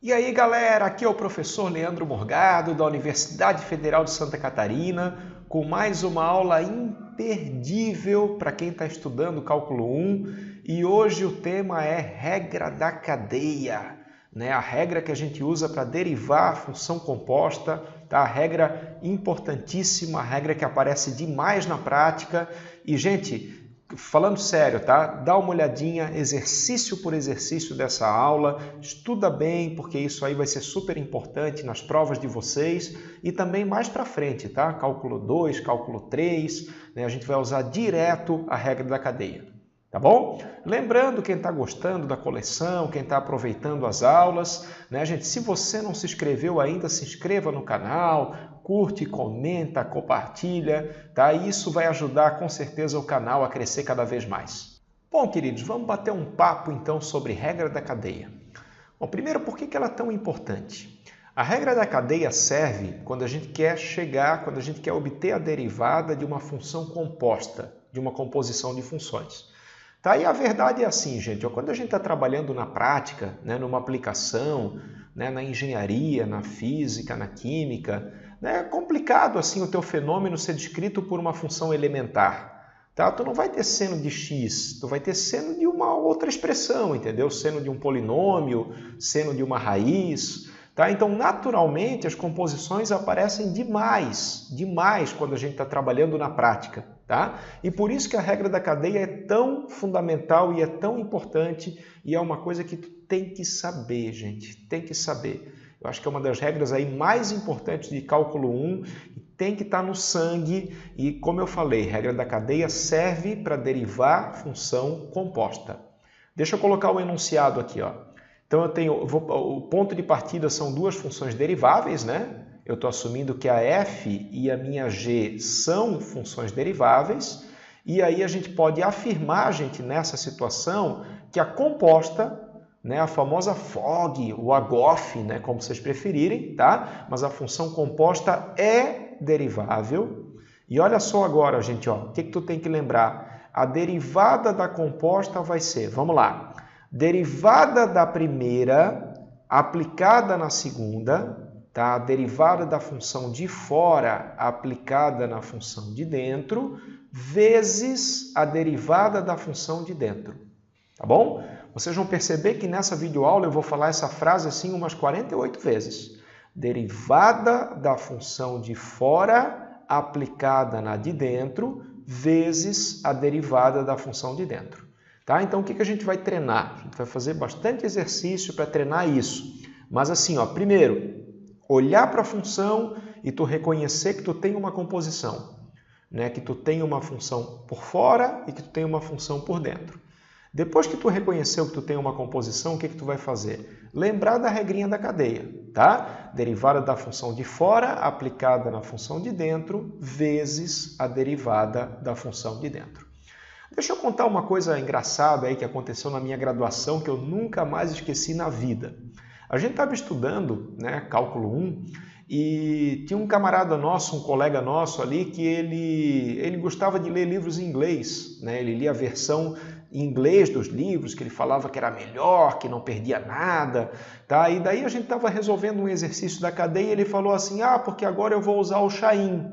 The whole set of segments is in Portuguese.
E aí, galera, aqui é o professor Leandro Morgado, da Universidade Federal de Santa Catarina, com mais uma aula imperdível para quem está estudando Cálculo 1. E hoje o tema é regra da cadeia, né? A regra que a gente usa para derivar a função composta, tá? A regra importantíssima, a regra que aparece demais na prática. E, gente, falando sério, tá? Dá uma olhadinha, exercício por exercício dessa aula, estuda bem, porque isso aí vai ser super importante nas provas de vocês e também mais para frente, tá? Cálculo 2, cálculo 3, né? A gente vai usar direto a regra da cadeia, tá bom? Lembrando, quem está gostando da coleção, quem está aproveitando as aulas, né, gente? Se você não se inscreveu ainda, se inscreva no canal, curte, comenta, compartilha, tá? Isso vai ajudar com certeza o canal a crescer cada vez mais. Bom, queridos, vamos bater um papo então sobre regra da cadeia. Bom, primeiro, por que ela é tão importante? A regra da cadeia serve quando a gente quer quando a gente quer obter a derivada de uma função composta, de uma composição de funções. Tá? E a verdade é assim, gente, quando a gente está trabalhando na prática, né, numa aplicação, né, na engenharia, na física, na química, né, é complicado assim o teu fenômeno ser descrito por uma função elementar. Tá? Tu não vai ter seno de x, tu vai ter seno de uma outra expressão, entendeu? Seno de um polinômio, seno de uma raiz. Tá? Então, naturalmente, as composições aparecem demais quando a gente está trabalhando na prática. Tá? E por isso que a regra da cadeia é tão fundamental e é tão importante e é uma coisa que tu tem que saber, gente, tem que saber. Eu acho que é uma das regras aí mais importantes de cálculo 1 e tem que estar no sangue e, como eu falei, regra da cadeia serve para derivar função composta. Deixa eu colocar o enunciado aqui, ó. Então o ponto de partida são duas funções deriváveis, né? Eu estou assumindo que a f e a minha g são funções deriváveis, e aí a gente pode afirmar, gente, nessa situação, que a composta, né, a famosa FOG, o AGOF, né, como vocês preferirem, tá? Mas a função composta é derivável. E olha só agora, gente, ó, o que tu tem que lembrar? A derivada da composta vai ser, vamos lá, derivada da primeira aplicada na segunda, tá? A derivada da função de fora aplicada na função de dentro, vezes a derivada da função de dentro. Tá bom? Vocês vão perceber que nessa videoaula eu vou falar essa frase assim umas 48 vezes. Derivada da função de fora aplicada na de dentro, vezes a derivada da função de dentro. Tá? Então, o que a gente vai treinar? A gente vai fazer bastante exercício para treinar isso. Mas assim, ó, primeiro, olhar para a função e tu reconhecer que tu tem uma composição, né? Que tu tem uma função por fora e que tu tem uma função por dentro. Depois que tu reconheceu que tu tem uma composição, o que tu vai fazer? Lembrar da regrinha da cadeia, tá? Derivada da função de fora aplicada na função de dentro, vezes a derivada da função de dentro. Deixa eu contar uma coisa engraçada aí que aconteceu na minha graduação que eu nunca mais esqueci na vida. A gente estava estudando, né, cálculo 1, e tinha um camarada nosso, um colega nosso ali, que ele gostava de ler livros em inglês, né? Ele lia a versão em inglês dos livros, que ele falava que era melhor, que não perdia nada, tá? E daí a gente estava resolvendo um exercício da cadeia e ele falou assim, porque agora eu vou usar o Chain.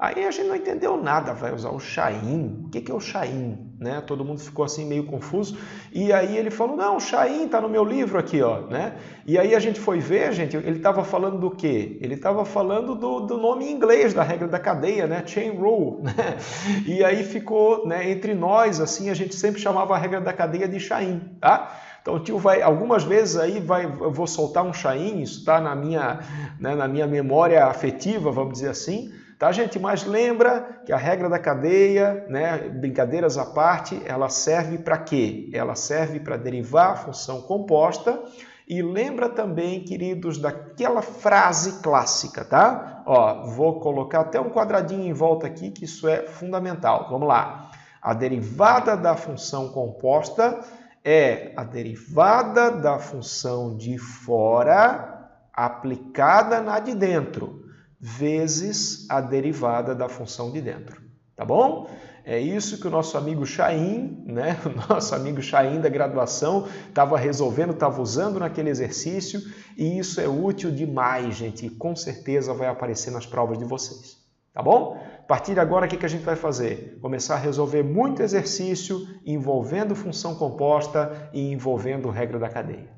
Aí a gente não entendeu nada, vai usar o Chain, o que é o Chain? Né? Todo mundo ficou assim meio confuso, e aí ele falou, não, o Chain está no meu livro aqui, ó, né? E aí a gente foi ver, gente, ele estava falando do quê? Ele estava falando do nome em inglês da regra da cadeia, né? Chain Rule, né? E aí ficou, né, entre nós, assim, a gente sempre chamava a regra da cadeia de Chain, tá? Então o tio vai, algumas vezes aí eu vou soltar um Chain, isso está na minha memória afetiva, vamos dizer assim, tá, gente? Mas lembra que a regra da cadeia, né, brincadeiras à parte, ela serve para quê? Ela serve para derivar a função composta e lembra também, queridos, daquela frase clássica, tá? Ó, vou colocar até um quadradinho em volta aqui, que isso é fundamental. Vamos lá. A derivada da função composta é a derivada da função de fora aplicada na de dentro, vezes a derivada da função de dentro, tá bom? É isso que o nosso amigo Chaim, né? O nosso amigo Chaim da graduação estava resolvendo, estava usando naquele exercício, e isso é útil demais, gente, e com certeza vai aparecer nas provas de vocês, tá bom? A partir de agora, o que a gente vai fazer? Começar a resolver muito exercício envolvendo função composta e envolvendo regra da cadeia.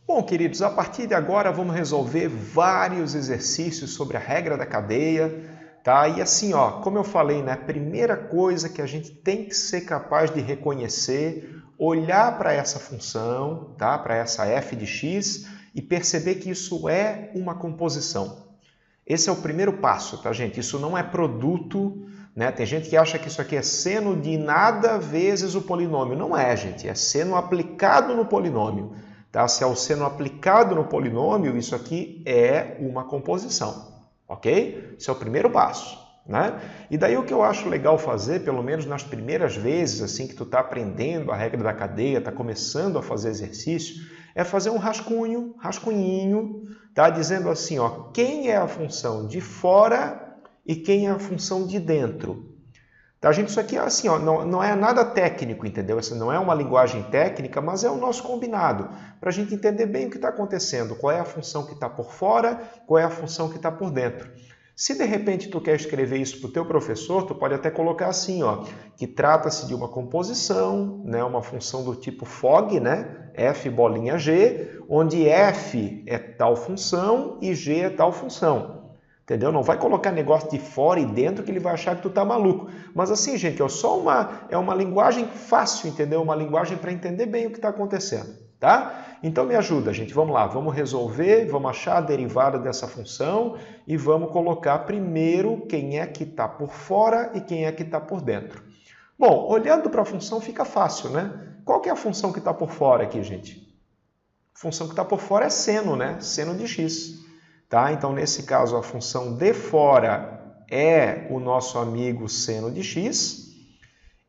Bom, queridos, a partir de agora vamos resolver vários exercícios sobre a regra da cadeia, tá? E assim, ó, como eu falei, né, a primeira coisa que a gente tem que ser capaz de reconhecer, olhar para essa função, tá? Para essa f de x e perceber que isso é uma composição. Esse é o primeiro passo, tá, gente? Isso não é produto, né? Tem gente que acha que isso aqui é seno de nada vezes o polinômio. Não é, gente, é seno aplicado no polinômio. Tá? Se é o seno aplicado no polinômio, isso aqui é uma composição, ok? Esse é o primeiro passo, né? E daí o que eu acho legal fazer, pelo menos nas primeiras vezes assim que tu está aprendendo a regra da cadeia, está começando a fazer exercício, é fazer um rascunhinho, tá? Dizendo assim, ó, quem é a função de fora e quem é a função de dentro. Tá, gente, isso aqui é assim, ó, não é nada técnico, entendeu? Essa não é uma linguagem técnica, mas é o nosso combinado, para a gente entender bem o que está acontecendo, qual é a função que está por fora, qual é a função que está por dentro. Se de repente tu quer escrever isso para o teu professor, tu pode até colocar assim, ó, que trata-se de uma composição, né, uma função do tipo FOG, né, f bolinha g, onde f é tal função e g é tal função. Entendeu? Não vai colocar negócio de fora e dentro que ele vai achar que tu tá maluco. Mas assim, gente, é uma linguagem fácil, entendeu? Uma linguagem para entender bem o que está acontecendo, tá? Então me ajuda, gente. Vamos lá, vamos resolver, vamos achar a derivada dessa função e vamos colocar primeiro quem é que está por fora e quem é que está por dentro. Bom, olhando para a função fica fácil, né? Qual que é a função que está por fora aqui, gente? A função que está por fora é seno, né? Seno de x. Tá? Então, nesse caso, a função de fora é o nosso amigo seno de x.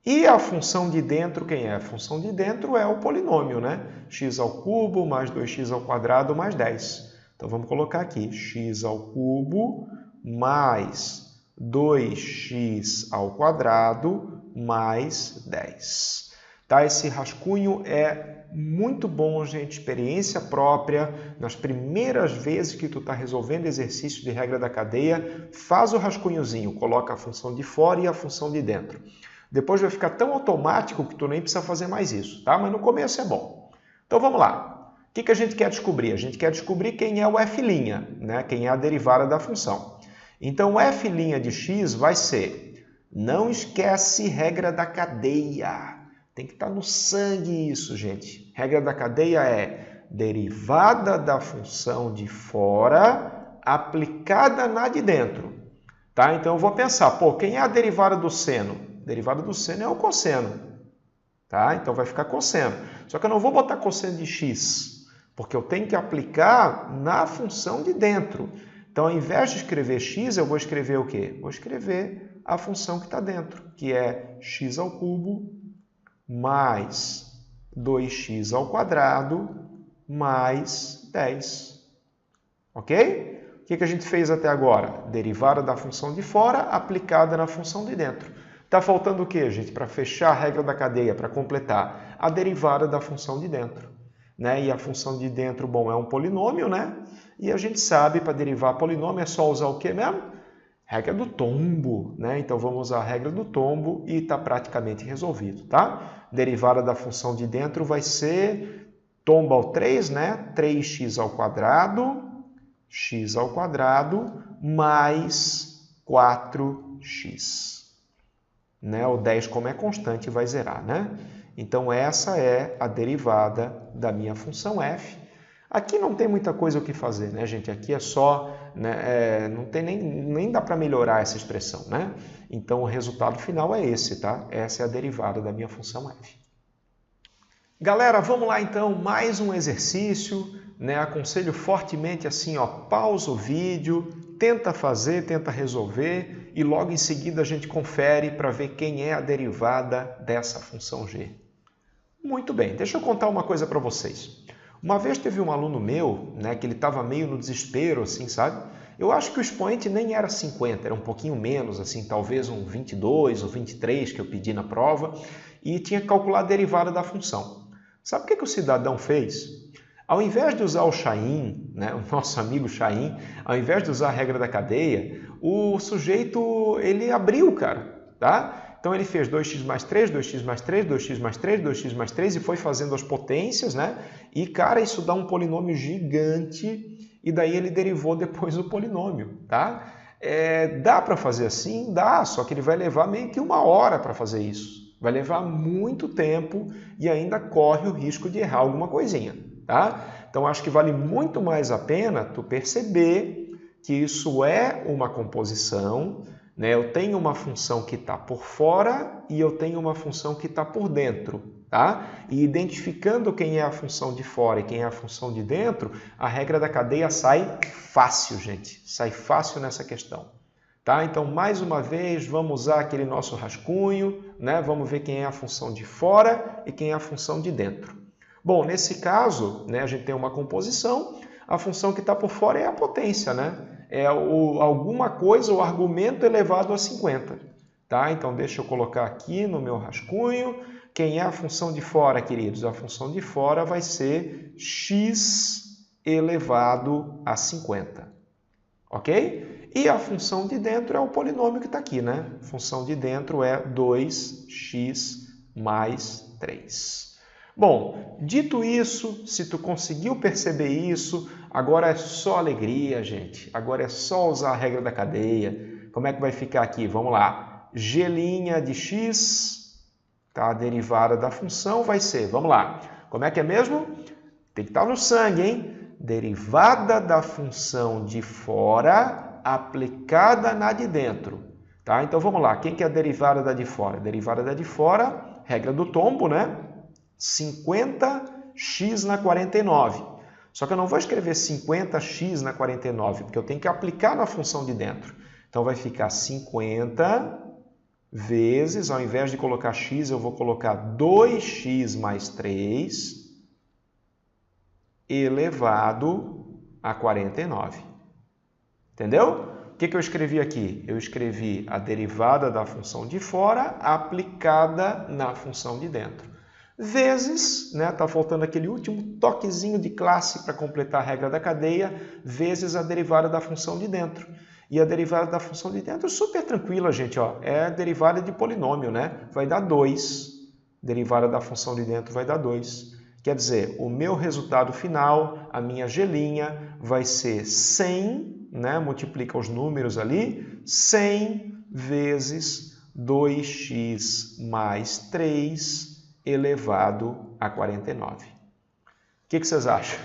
E a função de dentro, quem é? A função de dentro é o polinômio, né? X ao cubo mais 2x ao quadrado mais 10. Então, vamos colocar aqui x ao cubo mais 2x ao quadrado mais 10. Tá? Esse rascunho é muito bom, gente, experiência própria. Nas primeiras vezes que tu está resolvendo exercício de regra da cadeia, faz o rascunhozinho, coloca a função de fora e a função de dentro. Depois vai ficar tão automático que tu nem precisa fazer mais isso, tá? Mas no começo é bom. Então vamos lá. O que a gente quer descobrir? A gente quer descobrir quem é o f', né? Quem é a derivada da função. Então o f' de x vai ser, não esquece regra da cadeia. Tem que estar no sangue isso, gente. Regra da cadeia é derivada da função de fora aplicada na de dentro. Tá? Então eu vou pensar, pô, quem é a derivada do seno? A derivada do seno é o cosseno. Tá? Então vai ficar cosseno. Só que eu não vou botar cosseno de x, porque eu tenho que aplicar na função de dentro. Então, ao invés de escrever x, eu vou escrever o quê? Vou escrever a função que está dentro, que é x ao cubo mais 2x ao quadrado mais 10. Ok? O que a gente fez até agora? Derivada da função de fora aplicada na função de dentro. Está faltando o quê, gente? Para fechar a regra da cadeia, para completar, a derivada da função de dentro. Né? E a função de dentro, bom, é um polinômio, né? E a gente sabe, para derivar polinômio é só usar o quê mesmo? Regra do tombo, né? Então vamos usar a regra do tombo e está praticamente resolvido, tá? Derivada da função de dentro vai ser tombo ao 3, né? 3x ao quadrado, x ao quadrado, mais 4x. Né? O 10, como é constante, vai zerar, né? Então essa é a derivada da minha função f. Aqui não tem muita coisa o que fazer, né, gente? Aqui é só, né, não tem nem dá para melhorar essa expressão, né? Então o resultado final é esse, tá? Essa é a derivada da minha função f. Galera, vamos lá então, mais um exercício, né? Aconselho fortemente assim, ó, pausa o vídeo, tenta fazer, tenta resolver e logo em seguida a gente confere para ver quem é a derivada dessa função g. Muito bem, deixa eu contar uma coisa para vocês. Uma vez teve um aluno meu, né, que ele estava meio no desespero, assim, sabe? Eu acho que o expoente nem era 50, era um pouquinho menos, assim, talvez um 22 ou 23 que eu pedi na prova, e tinha que calcular a derivada da função. Sabe o que o cidadão fez? Ao invés de usar o Chain, né, o nosso amigo Chain, ao invés de usar a regra da cadeia, o sujeito, ele abriu, cara, tá? Então ele fez 2x mais 3, 2x mais 3, 2x mais 3, 2x mais 3 e foi fazendo as potências, né? E, cara, isso dá um polinômio gigante e daí ele derivou depois o polinômio, tá? Dá para fazer assim? Dá, só que ele vai levar meio que 1 hora para fazer isso. Vai levar muito tempo e ainda corre o risco de errar alguma coisinha, tá? Então acho que vale muito mais a pena tu perceber que isso é uma composição, né? Eu tenho uma função que está por fora e eu tenho uma função que está por dentro, tá? E identificando quem é a função de fora e quem é a função de dentro, a regra da cadeia sai fácil, gente. Sai fácil nessa questão. Tá? Então, mais uma vez, vamos usar aquele nosso rascunho, né? Vamos ver quem é a função de fora e quem é a função de dentro. Bom, nesse caso, né, a gente tem uma composição, a função que está por fora é a potência, né? É alguma coisa, o argumento elevado a 50. Tá? Então, deixa eu colocar aqui no meu rascunho. Quem é a função de fora, queridos? A função de fora vai ser x elevado a 50. Ok? E a função de dentro é o polinômio que está aqui, né? A função de dentro é 2x mais 3. Bom, dito isso, se tu conseguiu perceber isso, agora é só alegria, gente. Agora é só usar a regra da cadeia. Como é que vai ficar aqui? Vamos lá. G' de x, tá? A derivada da função vai ser, vamos lá. Como é que é mesmo? Tem que estar no sangue, hein? Derivada da função de fora aplicada na de dentro. Tá? Então vamos lá. Quem que é a derivada da de fora? A derivada da de fora, regra do tombo, né? 50x na 49. Só que eu não vou escrever 50x na 49, porque eu tenho que aplicar na função de dentro. Então vai ficar 50 vezes, ao invés de colocar x, eu vou colocar 2x mais 3 elevado a 49. Entendeu? O que eu escrevi aqui? Eu escrevi a derivada da função de fora aplicada na função de dentro. Vezes, né, tá faltando aquele último toquezinho de classe para completar a regra da cadeia, vezes a derivada da função de dentro. E a derivada da função de dentro é super tranquila, gente, ó, é a derivada de polinômio, né? Vai dar 2. Derivada da função de dentro vai dar 2. Quer dizer, o meu resultado final, a minha G' vai ser 100, né? Multiplica os números ali, 100 vezes 2x mais 3 elevado a 49. O que vocês acham?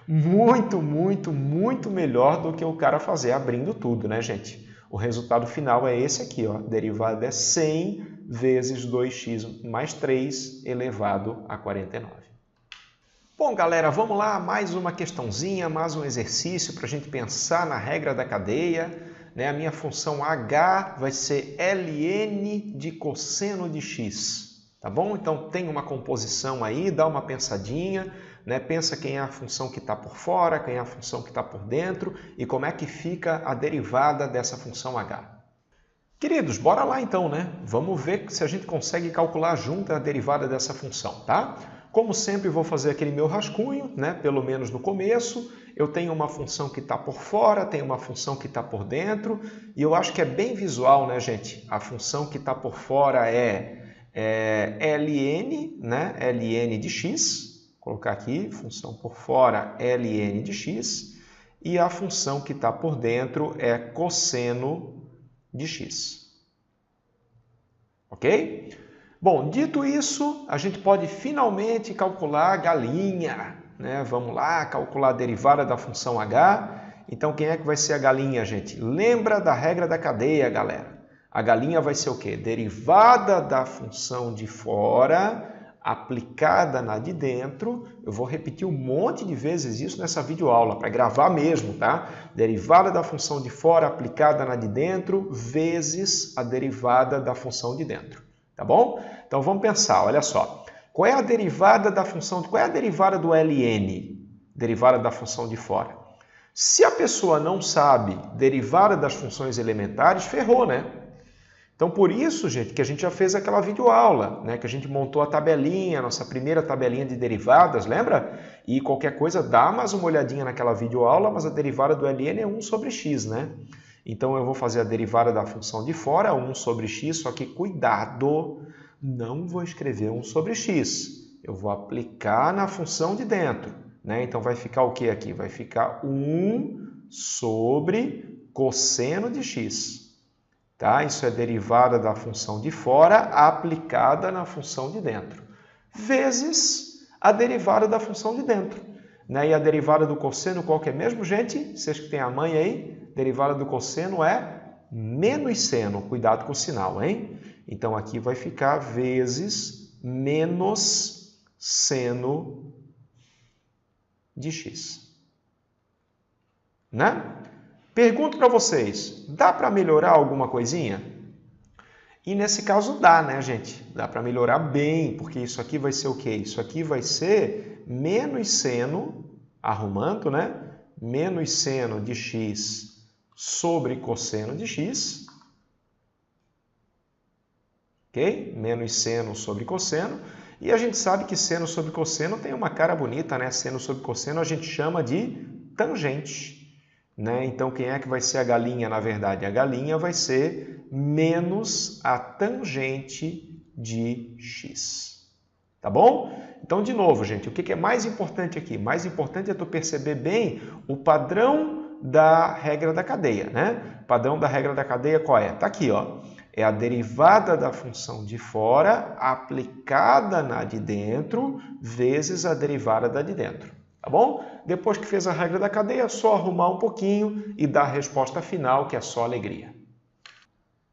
Muito, muito, muito melhor do que o cara fazer abrindo tudo, né, gente? O resultado final é esse aqui, ó. Derivada é 100 vezes 2x mais 3 elevado a 49. Bom, galera, vamos lá, mais uma questãozinha, mais um exercício para a gente pensar na regra da cadeia. Né? A minha função h vai ser ln de cosseno de x. Tá bom? Então tem uma composição aí, dá uma pensadinha, né? Pensa quem é a função que está por fora, quem é a função que está por dentro e como é que fica a derivada dessa função h. Queridos, bora lá então, né? Vamos ver se a gente consegue calcular junto a derivada dessa função, tá? Como sempre, vou fazer aquele meu rascunho, né? Pelo menos no começo. Eu tenho uma função que está por fora, tenho uma função que está por dentro e eu acho que é bem visual, né, gente? A função que está por fora é ln, né? ln de x, vou colocar aqui, função por fora ln de x, e a função que está por dentro é cosseno de x. Ok? Bom, dito isso, a gente pode finalmente calcular a galinha, né? Vamos lá, calcular a derivada da função h. Então, quem é que vai ser a galinha, gente? Lembra da regra da cadeia, galera. A galinha vai ser o quê? Derivada da função de fora, aplicada na de dentro. Eu vou repetir um monte de vezes isso nessa videoaula, para gravar mesmo, tá? Derivada da função de fora, aplicada na de dentro, vezes a derivada da função de dentro. Tá bom? Então vamos pensar, olha só. Qual é a derivada da função, qual é a derivada do ln? Derivada da função de fora. Se a pessoa não sabe derivada das funções elementares, ferrou, né? Então, por isso, gente, que a gente já fez aquela videoaula, né? Que a gente montou a tabelinha, a nossa primeira tabelinha de derivadas, lembra? E qualquer coisa, dá mais uma olhadinha naquela videoaula, mas a derivada do ln é 1 sobre x, né? Então, eu vou fazer a derivada da função de fora, 1 sobre x, só que cuidado, não vou escrever 1 sobre x. Eu vou aplicar na função de dentro, né? Então, vai ficar o que aqui? Vai ficar 1 sobre cosseno de x. Tá? Isso é derivada da função de fora aplicada na função de dentro, vezes a derivada da função de dentro. Né? E a derivada do cosseno qual que é mesmo, gente? Vocês que têm a mãe aí, derivada do cosseno é menos seno. Cuidado com o sinal, hein? Então, aqui vai ficar vezes menos seno de x. Né? Pergunto para vocês, dá para melhorar alguma coisinha? E nesse caso dá, né, gente? Dá para melhorar bem, porque isso aqui vai ser o quê? Isso aqui vai ser menos seno, arrumando, né? Menos seno de x sobre cosseno de x. Ok? Menos seno sobre cosseno. E a gente sabe que seno sobre cosseno tem uma cara bonita, né? Seno sobre cosseno a gente chama de tangente. Né? Então, quem é que vai ser a galinha, na verdade? A galinha vai ser menos a tangente de x. Tá bom? Então, de novo, gente, o que é mais importante aqui? Mais importante é tu perceber bem o padrão da regra da cadeia, né? O padrão da regra da cadeia qual é? Tá aqui, ó. É a derivada da função de fora aplicada na de dentro vezes a derivada da de dentro. Tá bom? Depois que fez a regra da cadeia, é só arrumar um pouquinho e dar a resposta final, que é só alegria.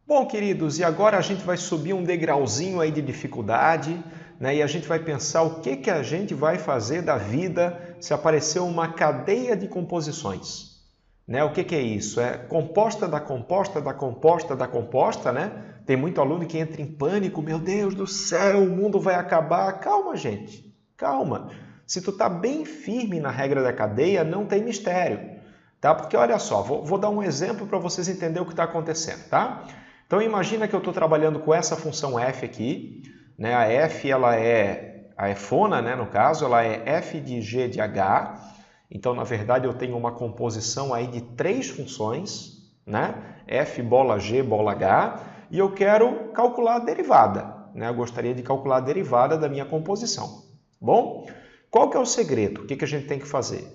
Bom, queridos, e agora a gente vai subir um degrauzinho aí de dificuldade, né? E a gente vai pensar o que a gente vai fazer da vida se aparecer uma cadeia de composições. Né? O que é isso? É composta da composta da composta da composta, né? Tem muito aluno que entra em pânico, meu Deus do céu, o mundo vai acabar. Calma, gente, calma. Se tu está bem firme na regra da cadeia, não tem mistério, tá? Porque olha só, vou dar um exemplo para vocês entenderem o que está acontecendo, tá? Então imagina que eu estou trabalhando com essa função f aqui, né? A f ela é a efona, né? No caso, ela é f de g de h. Então na verdade eu tenho uma composição aí de 3 funções, né? F bola g bola h, e eu quero calcular a derivada, né? Eu gostaria de calcular a derivada da minha composição. Bom? Qual que é o segredo? O que a gente tem que fazer?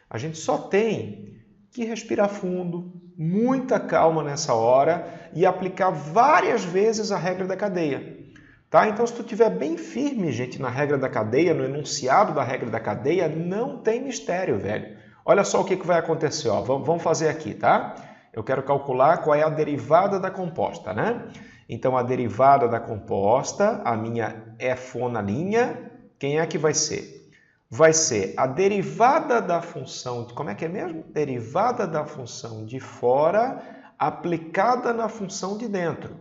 A gente só tem que respirar fundo, muita calma nessa hora e aplicar várias vezes a regra da cadeia. Tá? Então, se tu estiver bem firme, gente, na regra da cadeia, no enunciado da regra da cadeia, não tem mistério, velho. Olha só o que vai acontecer. Ó. Vamos fazer aqui, tá? Eu quero calcular qual é a derivada da composta, né? Então, a derivada da composta, a minha efona linha, quem é que vai ser? Vai ser a derivada da função, como é que é mesmo? Derivada da função de fora aplicada na função de dentro.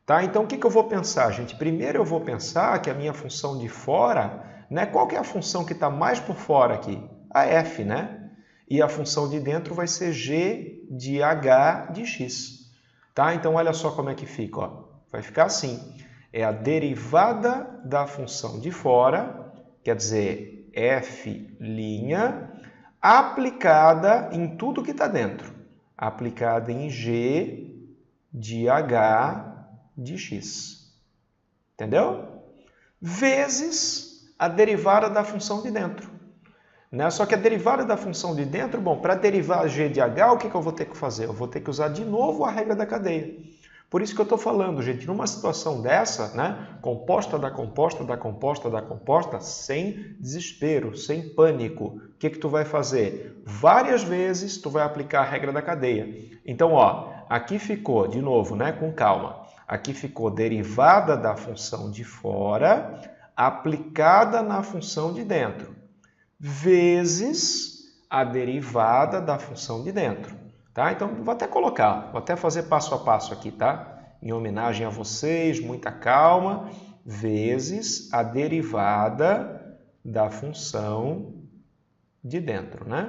Tá? Então, o que eu vou pensar, gente? Primeiro eu vou pensar que a minha função de fora, né? Qual que é a função que está mais por fora aqui? A f, né? E a função de dentro vai ser g de h de x. Tá? Então, olha só como é que fica. Ó. Vai ficar assim. É a derivada da função de fora, quer dizer, f' aplicada em tudo que está dentro. Aplicada em g de h de x. Entendeu? Vezes a derivada da função de dentro. Né? Só que a derivada da função de dentro, bom, para derivar g de h, o que eu vou ter que fazer? Eu vou ter que usar de novo a regra da cadeia. Por isso que eu estou falando, gente, numa situação dessa, né, composta da composta da composta da composta, sem desespero, sem pânico, o que tu vai fazer? Várias vezes tu vai aplicar a regra da cadeia. Então, ó, aqui ficou, de novo, né, com calma, aqui ficou derivada da função de fora aplicada na função de dentro, vezes a derivada da função de dentro. Tá? Então, vou até colocar, vou até fazer passo a passo aqui, tá? Em homenagem a vocês, muita calma, vezes a derivada da função de dentro, né?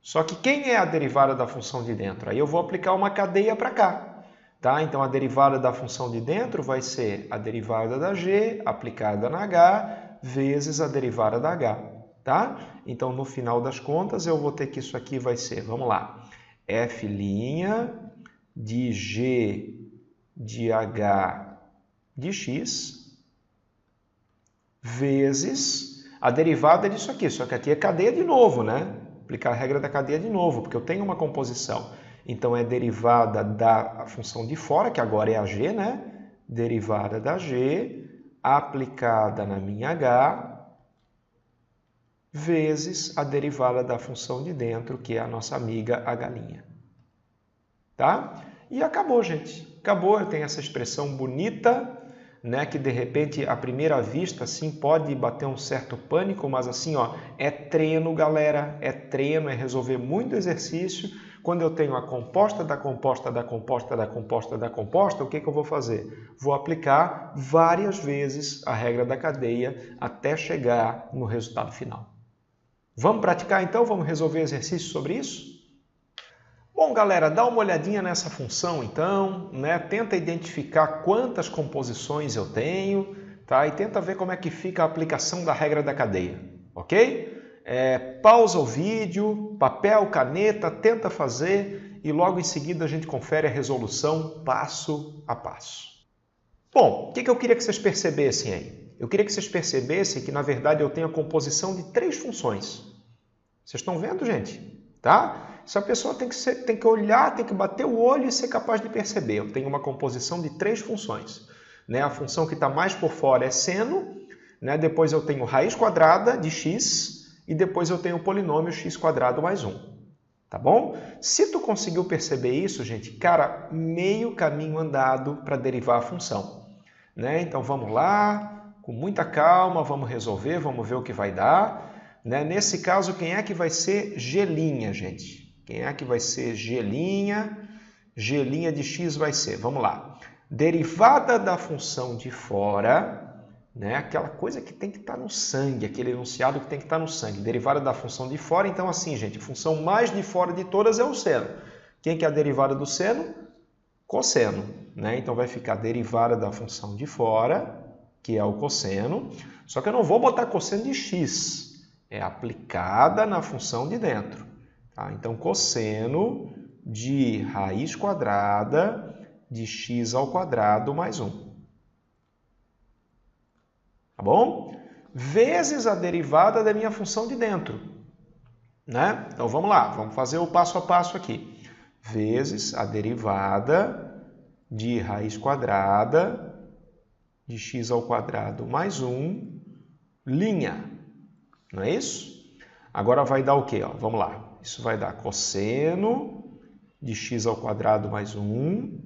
Só que quem é a derivada da função de dentro? Aí eu vou aplicar uma cadeia para cá. Tá? Então, a derivada da função de dentro vai ser a derivada da g aplicada na h vezes a derivada da h. Tá? Então, no final das contas, eu vou ter que isso aqui vai ser, vamos lá, f' de g de h de x vezes a derivada disso aqui. Só que aqui é cadeia de novo, né? Aplicar a regra da cadeia de novo, porque eu tenho uma composição. Então, é derivada da função de fora, que agora é a g, né? Derivada da g aplicada na minha h vezes a derivada da função de dentro, que é a nossa amiga h'. Tá? E acabou, gente. Acabou, eu tenho essa expressão bonita, né, que de repente, à primeira vista, assim, pode bater um certo pânico, mas assim, ó, é treino, galera, é treino, é resolver muito exercício. Quando eu tenho a composta da composta da composta da composta da composta, o que eu vou fazer? Vou aplicar várias vezes a regra da cadeia até chegar no resultado final. Vamos praticar então? Vamos resolver exercícios sobre isso? Bom, galera, dá uma olhadinha nessa função, então, né? Tenta identificar quantas composições eu tenho, tá? E tenta ver como é que fica a aplicação da regra da cadeia, ok? Pausa o vídeo, papel, caneta, tenta fazer e logo em seguida a gente confere a resolução passo a passo. Bom, o que eu queria que vocês percebessem aí? Eu queria que vocês percebessem que, na verdade, eu tenho a composição de 3 funções. Vocês estão vendo, gente? Tá? Essa pessoa tem que olhar, tem que bater o olho e ser capaz de perceber. Eu tenho uma composição de 3 funções. Né? A função que está mais por fora é seno, né? Depois eu tenho raiz quadrada de x e depois eu tenho o polinômio x² mais 1. Tá bom? Se tu conseguiu perceber isso, gente, cara, meio caminho andado para derivar a função. Né? Então vamos lá, com muita calma, vamos resolver, vamos ver o que vai dar. Né? Nesse caso, quem é que vai ser g', gente? Quem é que vai ser g'? G' de x vai ser, vamos lá, derivada da função de fora, né? Aquela coisa que tem que estar no sangue, aquele enunciado que tem que estar no sangue, derivada da função de fora. Então assim, gente, a função mais de fora de todas é o seno. Quem que é a derivada do seno? Cosseno, né? Então vai ficar derivada da função de fora, que é o cosseno, só que eu não vou botar cosseno de x, é aplicada na função de dentro. Tá? Então, cosseno de raiz quadrada de x² mais 1. Tá bom? Vezes a derivada da minha função de dentro. Né? Então, vamos lá, vamos fazer o passo a passo aqui. Vezes a derivada de raiz quadrada de x² mais 1, linha. Não é isso? Agora vai dar o quê? Ó, vamos lá. Isso vai dar cosseno de x² mais 1.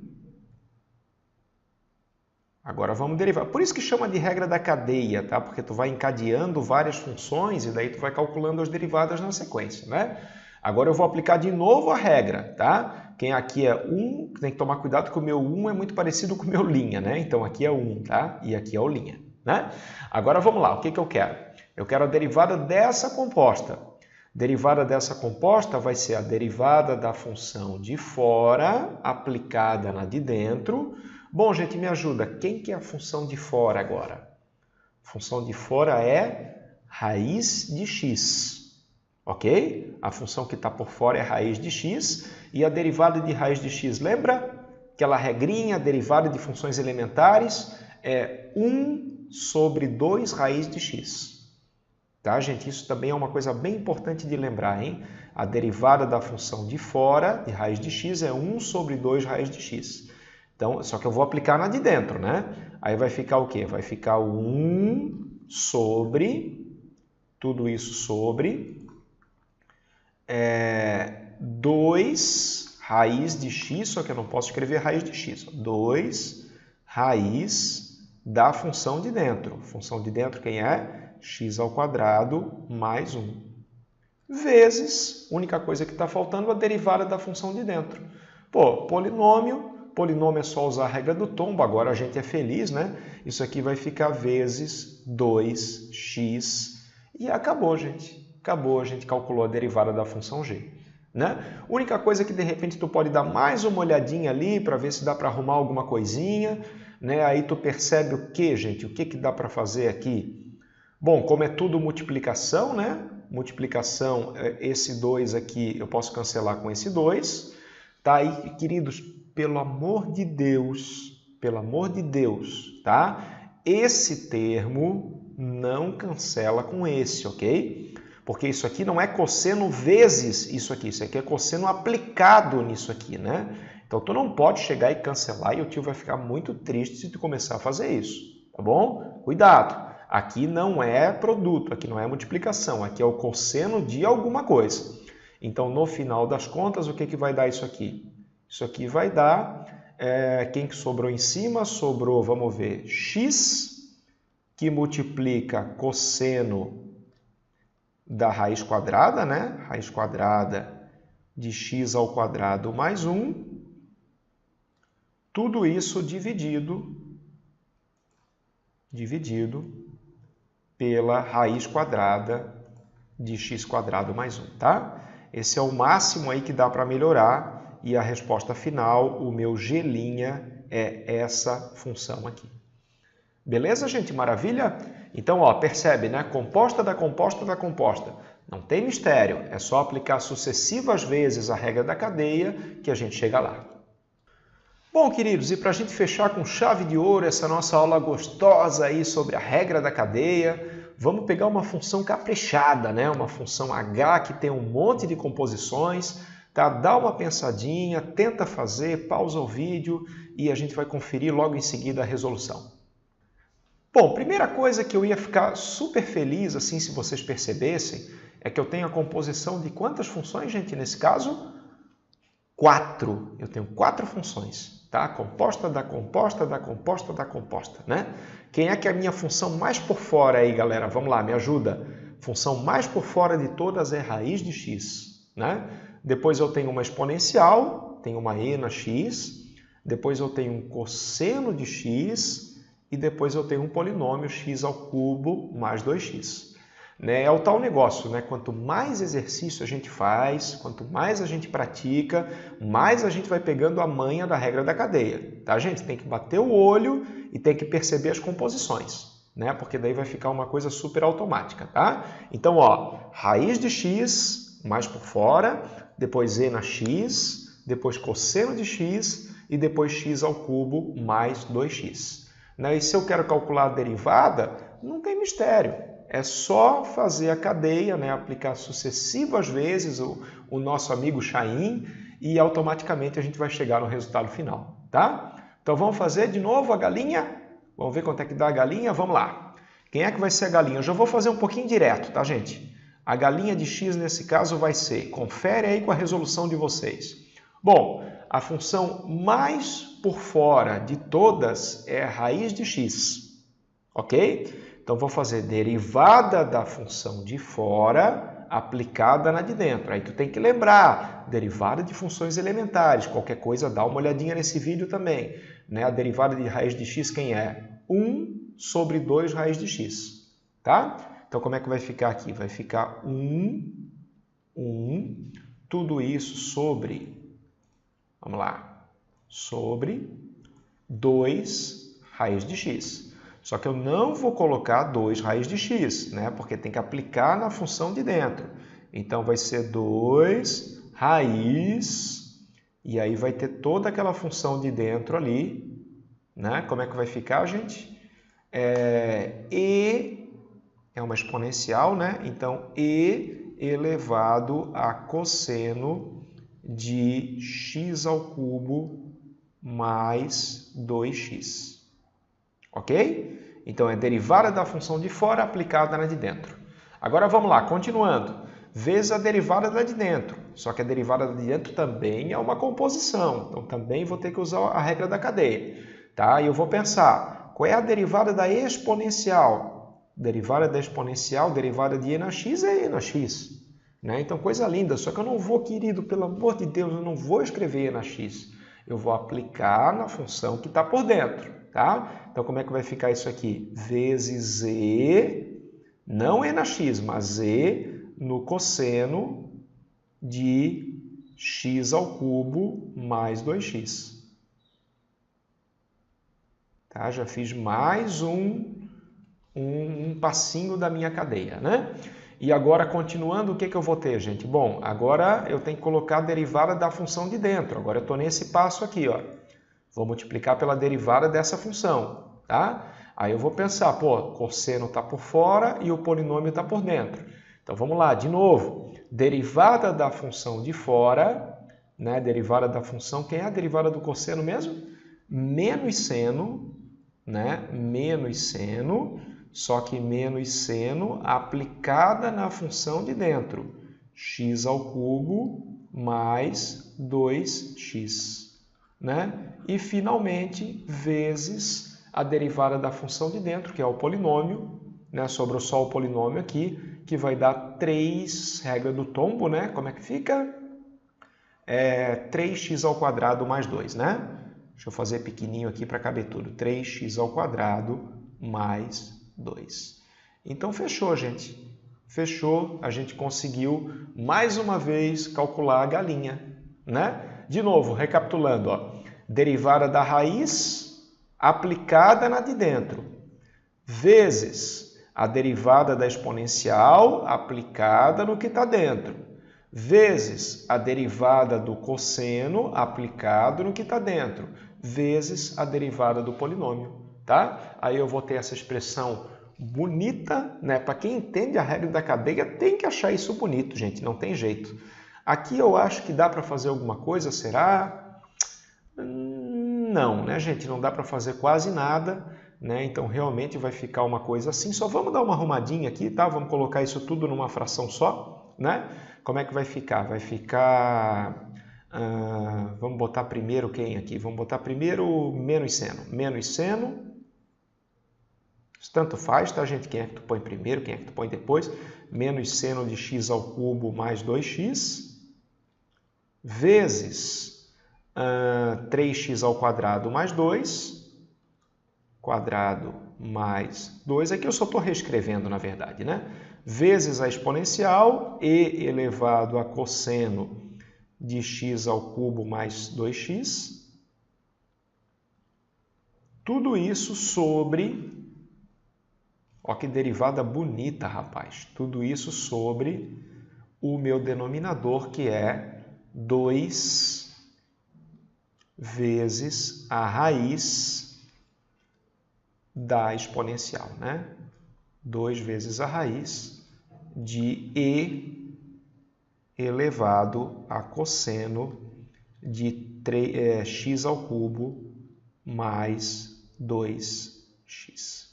Agora vamos derivar. Por isso que chama de regra da cadeia, tá? Porque tu vai encadeando várias funções e daí tu vai calculando as derivadas na sequência, né? Agora eu vou aplicar de novo a regra, tá? Quem aqui é 1, tem que tomar cuidado que o meu 1 é muito parecido com o meu linha, né? Então aqui é 1, tá? E aqui é o linha, né? Agora vamos lá, o que eu quero? Eu quero a derivada dessa composta. Derivada dessa composta vai ser a derivada da função de fora aplicada na de dentro. Bom, gente, me ajuda. Quem que é a função de fora agora? A função de fora é raiz de x. Ok? A função que está por fora é raiz de x. E a derivada de raiz de x, lembra? Aquela regrinha, derivada de funções elementares, é 1 sobre 2 raiz de x. Tá, gente? Isso também é uma coisa bem importante de lembrar, hein? A derivada da função de fora, de raiz de x, é 1 sobre 2 raiz de x. Então, só que eu vou aplicar na de dentro, né? Aí vai ficar o quê? Vai ficar 1 sobre, tudo isso sobre, 2 raiz de x, só que eu não posso escrever raiz de x. 2 raiz da função de dentro. Função de dentro quem é? x² mais 1. Vezes, única coisa que está faltando, a derivada da função de dentro. Pô, polinômio é só usar a regra do tombo, agora a gente é feliz, né? Isso aqui vai ficar vezes 2x e acabou, gente. Acabou, a gente calculou a derivada da função g. né? Única coisa que de repente tu pode dar mais uma olhadinha ali para ver se dá para arrumar alguma coisinha, né? Aí tu percebe o que, gente? O que dá para fazer aqui? Bom, como é tudo multiplicação, né? Multiplicação, esse 2 aqui eu posso cancelar com esse 2. Tá aí, queridos, pelo amor de Deus, tá? Esse termo não cancela com esse, ok? Porque isso aqui não é cosseno vezes isso aqui é cosseno aplicado nisso aqui, né? Então, tu não pode chegar e cancelar e o tio vai ficar muito triste se tu começar a fazer isso, tá bom? Cuidado! Aqui não é produto, aqui não é multiplicação, aqui é o cosseno de alguma coisa. Então, no final das contas, o que vai dar isso aqui? Isso aqui vai dar, quem que sobrou em cima? Sobrou, vamos ver, x, que multiplica cosseno da raiz quadrada, né? Raiz quadrada de x ao quadrado mais 1. Tudo isso dividido pela raiz quadrada de x quadrado mais 1, tá? Esse é o máximo aí que dá para melhorar e a resposta final, o meu G' é essa função aqui. Beleza, gente? Maravilha? Então, ó, percebe, né? Composta da composta da composta. Não tem mistério, é só aplicar sucessivas vezes a regra da cadeia que a gente chega lá. Bom, queridos, e para a gente fechar com chave de ouro essa nossa aula gostosa aí sobre a regra da cadeia, vamos pegar uma função caprichada, né? Uma função H que tem um monte de composições, tá? Dá uma pensadinha, tenta fazer, pausa o vídeo e a gente vai conferir logo em seguida a resolução. Bom, primeira coisa que eu ia ficar super feliz, assim, se vocês percebessem, é que eu tenho a composição de quantas funções, gente, nesse caso? 4. Eu tenho 4 funções, tá? Composta da composta da composta da composta, né? Quem é que é a minha função mais por fora aí, galera? Vamos lá, me ajuda. Função mais por fora de todas é raiz de x, né? Depois eu tenho uma exponencial, tenho uma e na x. Depois eu tenho um cosseno de x. E depois eu tenho um polinômio x ao cubo mais 2x. Né? É o tal negócio, né? Quanto mais exercício a gente faz, quanto mais a gente pratica, mais a gente vai pegando a manha da regra da cadeia. Tá, gente? Tem que bater o olho e tem que perceber as composições, né? Porque daí vai ficar uma coisa super automática, tá? Então, ó, raiz de x mais por fora, depois e na x, depois cosseno de x e depois x ao cubo mais 2x. E se eu quero calcular a derivada, não tem mistério. É só fazer a cadeia, né? Aplicar sucessivas vezes o nosso amigo Chain e automaticamente a gente vai chegar no resultado final, tá? Então vamos fazer de novo a galinha? Vamos ver quanto é que dá a galinha? Vamos lá. Quem é que vai ser a galinha? Eu já vou fazer um pouquinho direto, tá, gente? A galinha de x nesse caso vai ser, confere aí com a resolução de vocês. Bom, a função mais por fora de todas é a raiz de x, ok? Então, vou fazer derivada da função de fora aplicada na de dentro. Aí tu tem que lembrar, derivada de funções elementares. Qualquer coisa, dá uma olhadinha nesse vídeo também. Né? A derivada de raiz de x, quem é? 1 sobre 2 raiz de x. Tá? Então, como é que vai ficar aqui? Vai ficar 1, tudo isso sobre, vamos lá, sobre 2 raiz de x. Só que eu não vou colocar 2 raiz de x, né? Porque tem que aplicar na função de dentro. Então, vai ser 2 raiz, e aí vai ter toda aquela função de dentro ali, né? Como é que vai ficar, gente? E é uma exponencial, né? Então, e elevado a cosseno de x ao cubo mais 2x. Ok? Então, é derivada da função de fora aplicada na de dentro. Agora, vamos lá, continuando. Vezes a derivada da de dentro. Só que a derivada da de dentro também é uma composição. Então, também vou ter que usar a regra da cadeia. Tá? E eu vou pensar, qual é a derivada da exponencial? Derivada da exponencial, derivada de e na x é e na x. Né? Então, coisa linda. Só que eu não vou, querido, pelo amor de Deus, eu não vou escrever e na x. Eu vou aplicar na função que está por dentro. Tá? Então, como é que vai ficar isso aqui? Vezes e, não e na x, mas e no cosseno de x ao cubo mais 2x. Tá? Já fiz mais um passinho da minha cadeia, né? E agora, continuando, o que eu vou ter, gente? Bom, agora eu tenho que colocar a derivada da função de dentro. Agora eu estou nesse passo aqui, ó. Vou multiplicar pela derivada dessa função, tá? Aí eu vou pensar, pô, cosseno está por fora e o polinômio está por dentro. Então vamos lá, de novo. Derivada da função de fora, né? Derivada da função, quem é a derivada do cosseno mesmo? Menos seno, né? Menos seno, só que menos seno aplicada na função de dentro. X ao cubo mais 2x, né? E finalmente, vezes a derivada da função de dentro, que é o polinômio, né? Sobrou só o polinômio aqui, que vai dar 3, regra do tombo, né? Como é que fica? 3x ao quadrado mais 2, né? Deixa eu fazer pequenininho aqui para caber tudo. 3x ao quadrado mais 2. Então, fechou, gente. Fechou. A gente conseguiu, mais uma vez, calcular a galinha, né? De novo, recapitulando, ó. Derivada da raiz aplicada na de dentro, vezes a derivada da exponencial aplicada no que está dentro, vezes a derivada do cosseno aplicado no que está dentro, vezes a derivada do polinômio, tá? Aí eu vou ter essa expressão bonita, né? Para quem entende a regra da cadeia, tem que achar isso bonito, gente, não tem jeito. Aqui eu acho que dá para fazer alguma coisa, será? Não, né, gente? Não dá para fazer quase nada, né? Então realmente vai ficar uma coisa assim. Só vamos dar uma arrumadinha aqui, tá? Vamos colocar isso tudo numa fração só, né? Como é que vai ficar? Vai ficar... vamos botar primeiro quem aqui? Vamos botar primeiro menos seno. Menos seno. Tanto faz, tá, gente? Quem é que tu põe primeiro, quem é que tu põe depois. Menos seno de x ao cubo mais 2x. Vezes 3x ao quadrado mais 2. Quadrado mais 2. Aqui eu só estou reescrevendo, na verdade, né? Vezes a exponencial e elevado a cosseno de x ao cubo mais 2x. Tudo isso sobre... Ó que derivada bonita, rapaz. Tudo isso sobre o meu denominador, que é 2 vezes a raiz da exponencial, né? 2 vezes a raiz de e elevado a cosseno de x ao cubo mais 2x.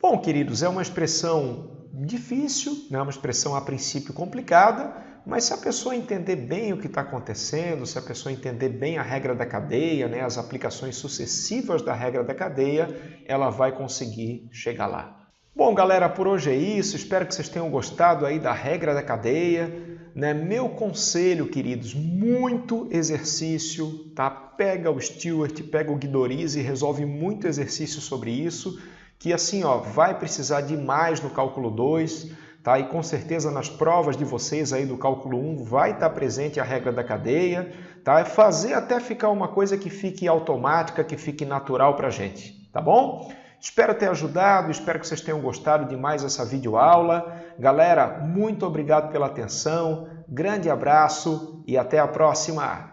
Bom, queridos, é uma expressão difícil, né? Uma expressão a princípio complicada, mas se a pessoa entender bem o que está acontecendo, se a pessoa entender bem a regra da cadeia, né? As aplicações sucessivas da regra da cadeia, ela vai conseguir chegar lá. Bom, galera, por hoje é isso. Espero que vocês tenham gostado aí da regra da cadeia, né? Meu conselho, queridos, muito exercício, tá? Pega o Stewart, pega o Guidorizi e resolve muito exercício sobre isso, que assim, ó, vai precisar de mais no cálculo 2, tá? E com certeza nas provas de vocês aí do cálculo 1 vai estar presente a regra da cadeia, tá? É fazer até ficar uma coisa que fique automática, que fique natural pra gente, tá bom? Espero ter ajudado, espero que vocês tenham gostado de mais essa videoaula. Galera, muito obrigado pela atenção, grande abraço e até a próxima!